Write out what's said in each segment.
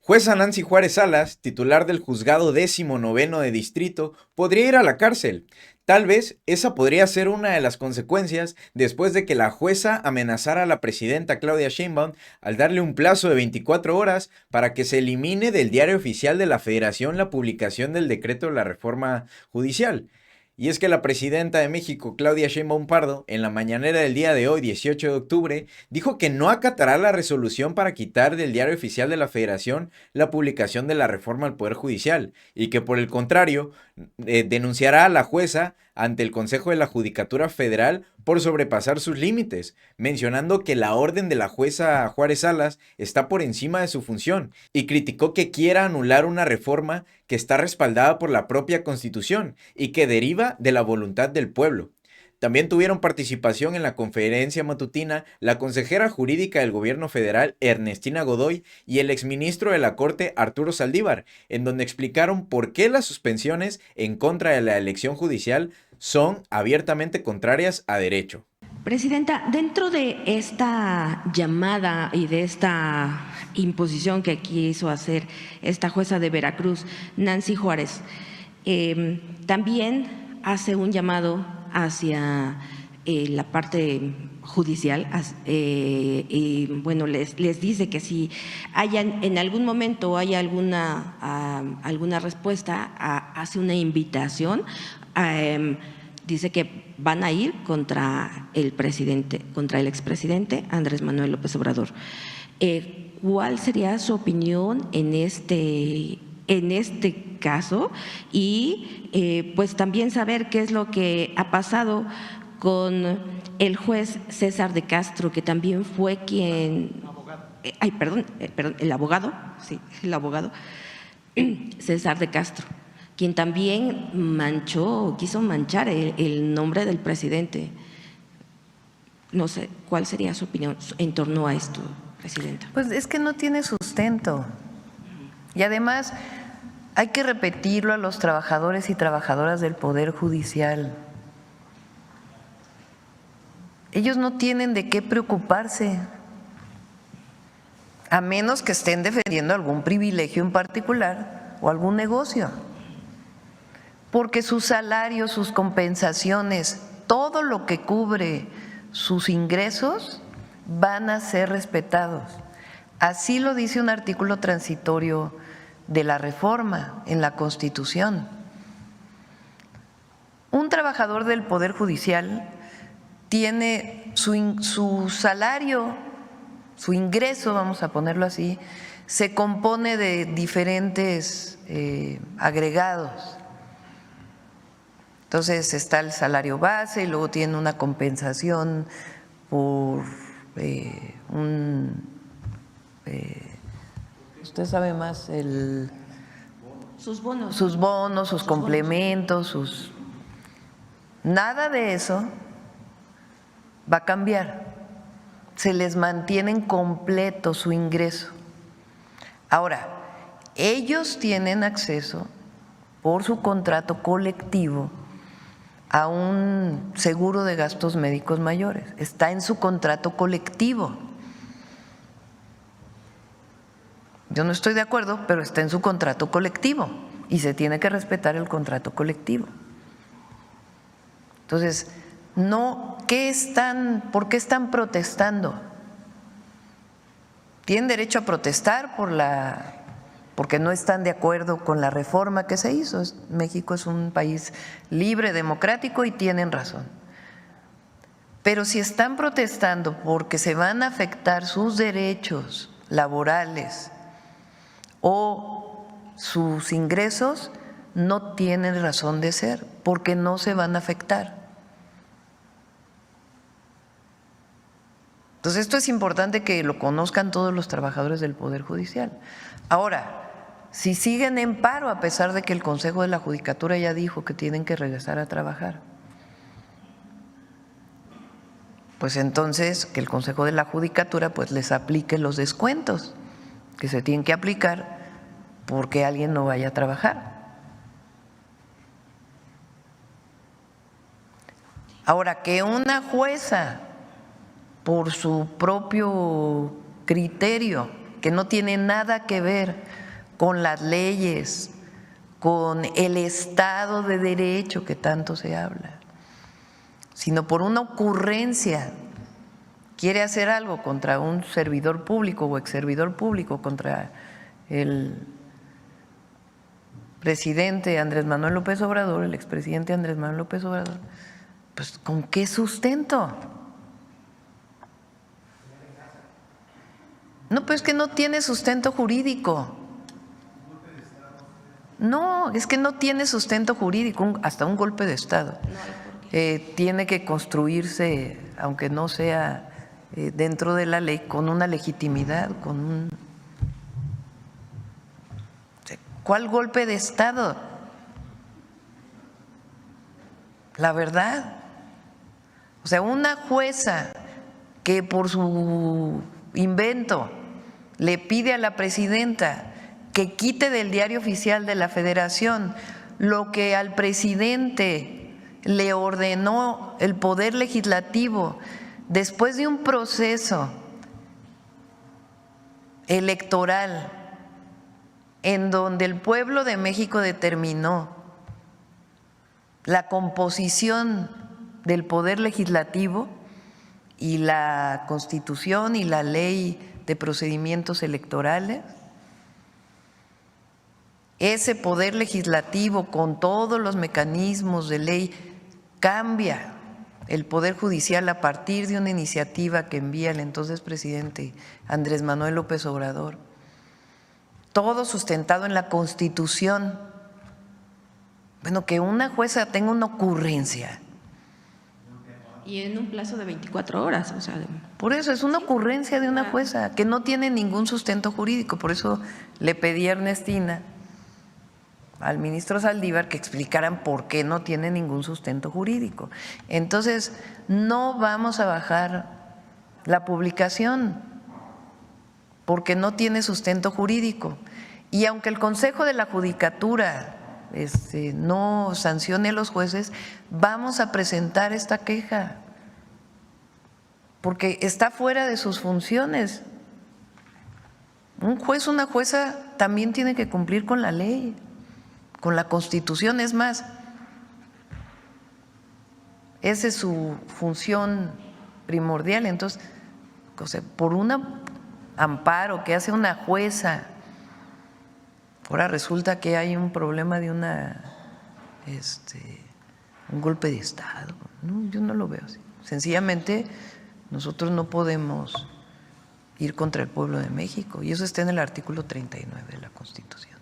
Jueza Nancy Juárez Salas, titular del Juzgado 19º de Distrito, podría ir a la cárcel. Tal vez esa podría ser una de las consecuencias después de que la jueza amenazara a la presidenta Claudia Sheinbaum al darle un plazo de 24 horas para que se elimine del diario oficial de la Federación la publicación del decreto de la reforma judicial. Y es que la presidenta de México, Claudia Sheinbaum Pardo, en la mañanera del día de hoy, 18 de octubre, dijo que no acatará la resolución para quitar del diario oficial de la Federación la publicación de la reforma al Poder Judicial y que por el contrario denunciará a la jueza ante el Consejo de la Judicatura Federal por sobrepasar sus límites, mencionando que la orden de la jueza Juárez Salas está por encima de su función y criticó que quiera anular una reforma que está respaldada por la propia Constitución y que deriva de la voluntad del pueblo. También tuvieron participación en la conferencia matutina la consejera jurídica del gobierno federal Ernestina Godoy y el exministro de la Corte Arturo Saldívar, en donde explicaron por qué las suspensiones en contra de la elección judicial son abiertamente contrarias a derecho. Presidenta, dentro de esta llamada y de esta imposición que quiso hacer esta jueza de Veracruz, Nancy Juárez, también hace un llamado hacia la parte judicial y bueno, les dice que si en algún momento hay alguna respuesta, hace una invitación. Dice que van a ir contra el expresidente Andrés Manuel López Obrador. ¿Cuál sería su opinión en este caso? Y pues también saber qué es lo que ha pasado con el juez César de Castro, que también fue quien… el abogado César de Castro, quien también quiso manchar el nombre del presidente. No sé, ¿cuál sería su opinión en torno a esto, presidenta? Pues es que no tiene sustento. Y además hay que repetirlo a los trabajadores y trabajadoras del Poder Judicial. Ellos no tienen de qué preocuparse, a menos que estén defendiendo algún privilegio en particular o algún negocio. Porque sus salarios, sus compensaciones, todo lo que cubre sus ingresos van a ser respetados. Así lo dice un artículo transitorio de la reforma en la Constitución. Un trabajador del Poder Judicial tiene su salario, su ingreso, vamos a ponerlo así, se compone de diferentes agregados. Entonces está el salario base y luego tiene una compensación por usted sabe más, sus bonos, sus complementos, nada de eso va a cambiar. Se les mantiene completo su ingreso. Ahora, ellos tienen acceso por su contrato colectivo a un seguro de gastos médicos mayores. Está en su contrato colectivo. Yo no estoy de acuerdo, pero está en su contrato colectivo y se tiene que respetar el contrato colectivo. Entonces, ¿por qué están protestando? Tienen derecho a protestar porque no están de acuerdo con la reforma que se hizo. México es un país libre, democrático y tienen razón. Pero si están protestando porque se van a afectar sus derechos laborales o sus ingresos, no tienen razón de ser, porque no se van a afectar. Entonces, esto es importante que lo conozcan todos los trabajadores del Poder Judicial. Ahora, si siguen en paro, a pesar de que el Consejo de la Judicatura ya dijo que tienen que regresar a trabajar, pues entonces que el Consejo de la Judicatura pues les aplique los descuentos que se tienen que aplicar porque alguien no vaya a trabajar. Ahora, que una jueza, por su propio criterio, que no tiene nada que ver con las leyes, con el Estado de Derecho que tanto se habla, sino por una ocurrencia, quiere hacer algo contra un servidor público o exservidor público, contra el presidente Andrés Manuel López Obrador, el expresidente Andrés Manuel López Obrador, pues ¿con qué sustento? No, pues es que no tiene sustento jurídico. No, es que no tiene sustento jurídico, hasta un golpe de Estado. Tiene que construirse, aunque no sea dentro de la ley, con una legitimidad, con un… ¿Cuál golpe de Estado? La verdad. O sea, una jueza que por su invento le pide a la presidenta que quite del Diario Oficial de la Federación lo que al presidente le ordenó el Poder Legislativo después de un proceso electoral en donde el pueblo de México determinó la composición del Poder Legislativo y la Constitución y la Ley de Procedimientos Electorales. Ese Poder Legislativo, con todos los mecanismos de ley, cambia el Poder Judicial a partir de una iniciativa que envía el entonces presidente Andrés Manuel López Obrador, todo sustentado en la Constitución. Bueno, que una jueza tenga una ocurrencia. Y en un plazo de 24 horas, o sea… Por eso es una ocurrencia de una jueza que no tiene ningún sustento jurídico. Por eso le pedí a Ernestina, al ministro Saldívar, que explicaran por qué no tiene ningún sustento jurídico. Entonces, no vamos a bajar la publicación porque no tiene sustento jurídico. Y aunque el Consejo de la Judicatura no sancione a los jueces, vamos a presentar esta queja porque está fuera de sus funciones. Un juez, una jueza también tiene que cumplir con la ley, con la Constitución. Es más, esa es su función primordial. Entonces, o sea, por un amparo que hace una jueza, ahora resulta que hay un problema de un golpe de Estado. No, yo no lo veo así. Sencillamente nosotros no podemos ir contra el pueblo de México, y eso está en el artículo 39 de la Constitución.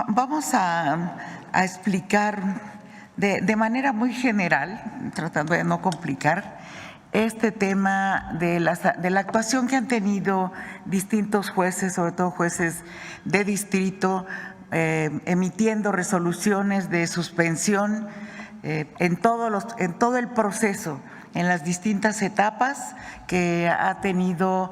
Vamos a explicar de manera muy general, tratando de no complicar, este tema de la actuación que han tenido distintos jueces, sobre todo jueces de distrito, emitiendo resoluciones de suspensión en todo el proceso, en las distintas etapas que ha tenido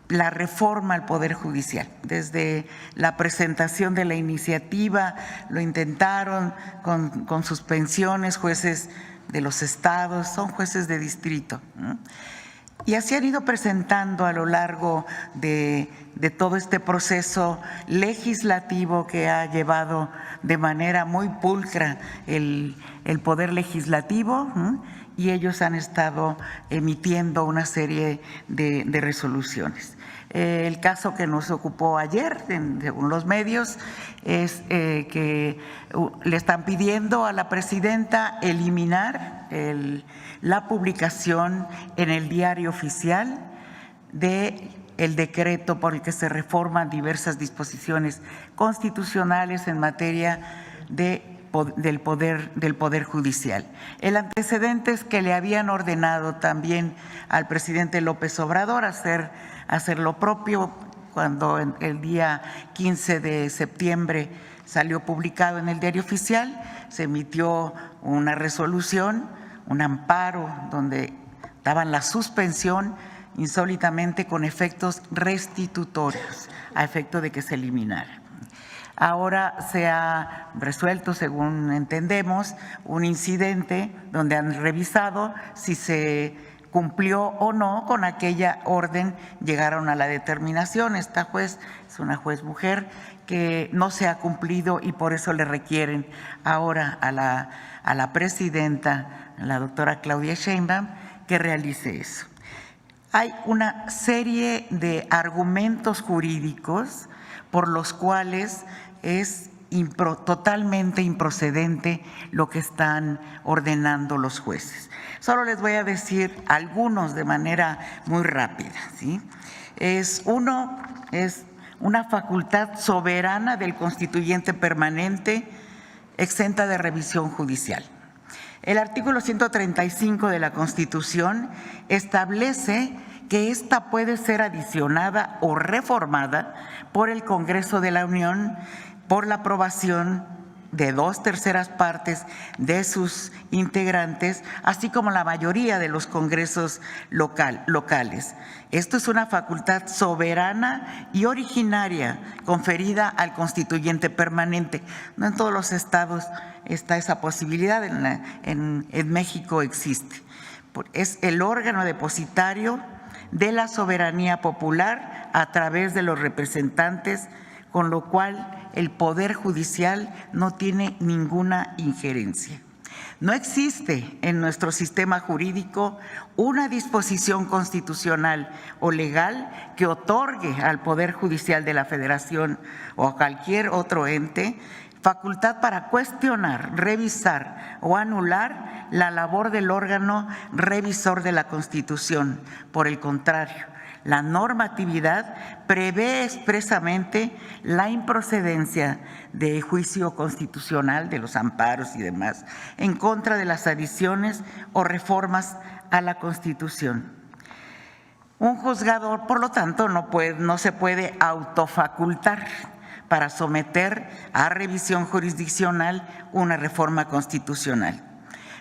la reforma al Poder Judicial. Desde la presentación de la iniciativa lo intentaron con suspensiones, jueces de los estados, son jueces de distrito, ¿no? Y así han ido presentando a lo largo de todo este proceso legislativo que ha llevado de manera muy pulcra el Poder Legislativo, ¿no? Y ellos han estado emitiendo una serie de resoluciones. El caso que nos ocupó ayer, según los medios, es que le están pidiendo a la presidenta eliminar la publicación en el Diario Oficial del decreto por el que se reforman diversas disposiciones constitucionales en materia del Poder Judicial. El antecedente es que le habían ordenado también al presidente López Obrador hacer lo propio cuando el día 15 de septiembre salió publicado en el Diario Oficial, se emitió una resolución, un amparo donde daban la suspensión insólitamente con efectos restitutorios, a efecto de que se eliminara. Ahora se ha resuelto, según entendemos, un incidente donde han revisado si se cumplió o no con aquella orden, llegaron a la determinación. Esta juez es una juez mujer que no se ha cumplido y por eso le requieren ahora a la presidenta, la doctora Claudia Sheinbaum, que realice eso. Hay una serie de argumentos jurídicos por los cuales es totalmente improcedente lo que están ordenando los jueces. Solo les voy a decir algunos de manera muy rápida, ¿sí? Uno es una facultad soberana del constituyente permanente exenta de revisión judicial. El artículo 135 de la Constitución establece que ésta puede ser adicionada o reformada por el Congreso de la Unión por la aprobación de 2/3 partes de sus integrantes, así como la mayoría de los congresos locales. Esto es una facultad soberana y originaria conferida al constituyente permanente. No en todos los estados está esa posibilidad, en México existe. Es el órgano depositario de la soberanía popular a través de los representantes, con lo cual el Poder Judicial no tiene ninguna injerencia. No existe en nuestro sistema jurídico una disposición constitucional o legal que otorgue al Poder Judicial de la Federación o a cualquier otro ente facultad para cuestionar, revisar o anular la labor del órgano revisor de la Constitución. Por el contrario, la normatividad prevé expresamente la improcedencia de juicio constitucional, de los amparos y demás, en contra de las adiciones o reformas a la Constitución. Un juzgador, por lo tanto, no se puede autofacultar para someter a revisión jurisdiccional una reforma constitucional,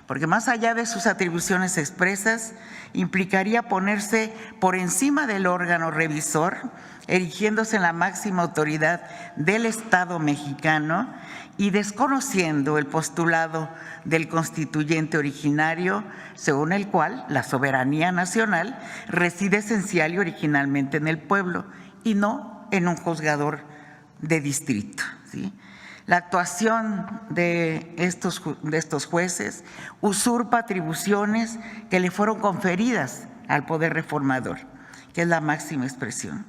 porque más allá de sus atribuciones expresas, implicaría ponerse por encima del órgano revisor, erigiéndose en la máxima autoridad del Estado mexicano y desconociendo el postulado del constituyente originario, según el cual la soberanía nacional reside esencial y originalmente en el pueblo y no en un juzgador de distrito, ¿sí? La actuación de estos jueces usurpa atribuciones que le fueron conferidas al Poder Reformador, que es la máxima expresión.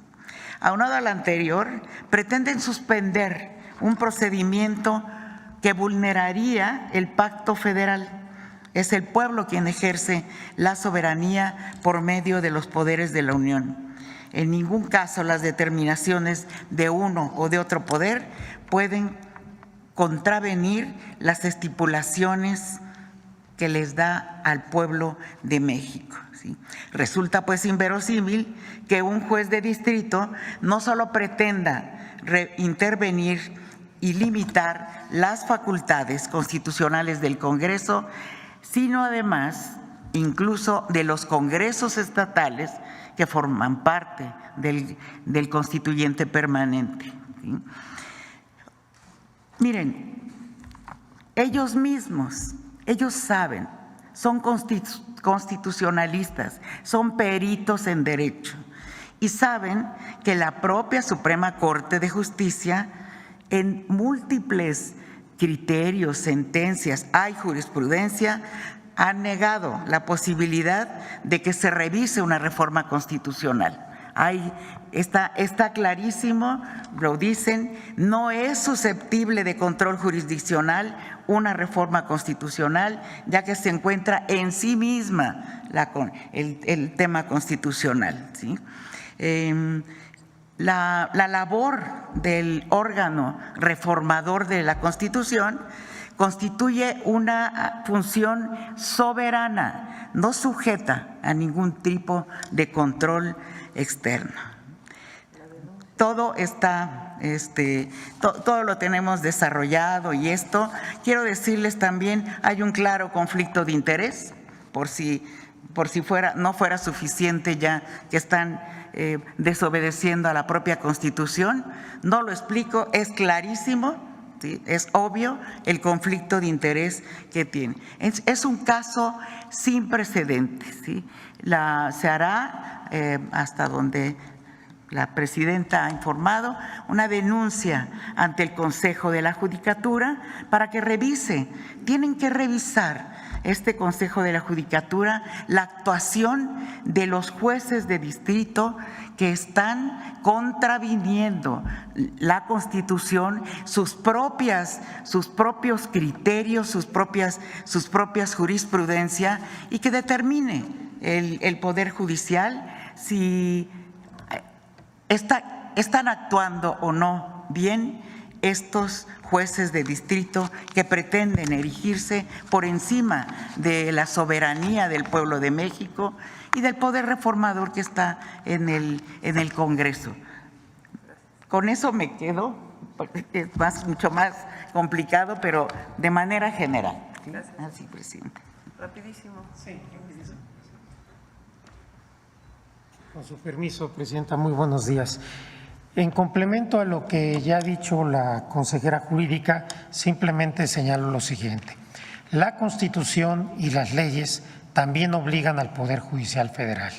Aunado a lo anterior, pretenden suspender un procedimiento que vulneraría el pacto federal. Es el pueblo quien ejerce la soberanía por medio de los poderes de la Unión. En ningún caso las determinaciones de uno o de otro poder pueden contravenir las estipulaciones que les da al pueblo de México, ¿sí? Resulta pues inverosímil que un juez de distrito no solo pretenda intervenir y limitar las facultades constitucionales del Congreso, sino además incluso de los congresos estatales que forman parte del constituyente permanente, ¿sí? Miren, ellos mismos, ellos saben, son constitucionalistas, son peritos en derecho y saben que la propia Suprema Corte de Justicia, en múltiples criterios, sentencias, hay jurisprudencia, ha negado la posibilidad de que se revise una reforma constitucional. Está clarísimo, lo dicen, no es susceptible de control jurisdiccional una reforma constitucional, ya que se encuentra en sí misma el tema constitucional, ¿sí? La labor del órgano reformador de la Constitución constituye una función soberana, no sujeta a ningún tipo de control externo. Todo está, todo lo tenemos desarrollado y esto, quiero decirles también, hay un claro conflicto de interés, por si no fuera suficiente ya que están desobedeciendo a la propia Constitución. No lo explico, es clarísimo ¿sí? Es obvio el conflicto de interés que tiene. Es un caso sin precedentes, ¿sí? Se hará, hasta donde la presidenta ha informado, una denuncia ante el Consejo de la Judicatura para que revise. Tienen que revisar este Consejo de la Judicatura la actuación de los jueces de distrito que están contraviniendo la Constitución, sus propios criterios, sus propias jurisprudencia, y que determine el Poder Judicial si están actuando o no bien estos jueces de distrito que pretenden erigirse por encima de la soberanía del pueblo de México y del poder reformador que está en el Congreso. Con eso me quedo, porque es mucho más complicado, pero de manera general. ¿Sí? Así, presidente. Rapidísimo. Sí, rapidísimo. Con su permiso, presidenta, muy buenos días. En complemento a lo que ya ha dicho la consejera jurídica, simplemente señalo lo siguiente. La Constitución y las leyes también obligan al Poder Judicial Federal.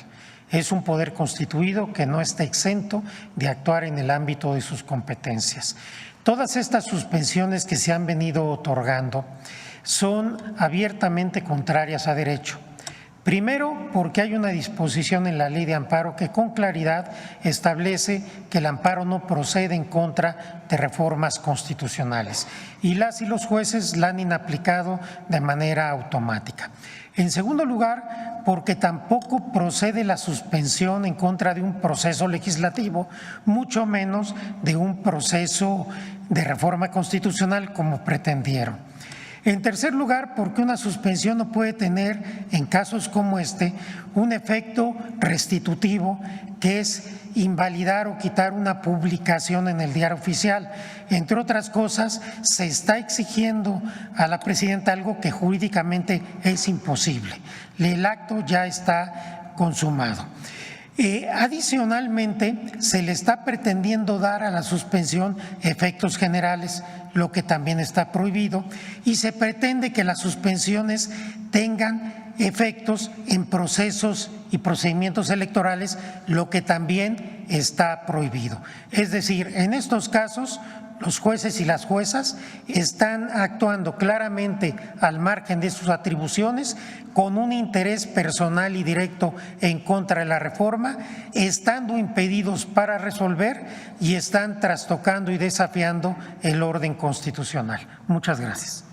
Es un poder constituido que no está exento de actuar en el ámbito de sus competencias. Todas estas suspensiones que se han venido otorgando son abiertamente contrarias a derecho. Primero, porque hay una disposición en la Ley de Amparo que con claridad establece que el amparo no procede en contra de reformas constitucionales y las y los jueces la han inaplicado de manera automática. En segundo lugar, porque tampoco procede la suspensión en contra de un proceso legislativo, mucho menos de un proceso de reforma constitucional como pretendieron. En tercer lugar, porque una suspensión no puede tener, en casos como este, un efecto restitutivo, que es invalidar o quitar una publicación en el Diario Oficial. Entre otras cosas, se está exigiendo a la presidenta algo que jurídicamente es imposible. El acto ya está consumado. Adicionalmente, se le está pretendiendo dar a la suspensión efectos generales, lo que también está prohibido, y se pretende que las suspensiones tengan efectos en procesos y procedimientos electorales, lo que también está prohibido. Es decir, en estos casos, los jueces y las juezas están actuando claramente al margen de sus atribuciones, con un interés personal y directo en contra de la reforma, estando impedidos para resolver y están trastocando y desafiando el orden constitucional. Muchas gracias.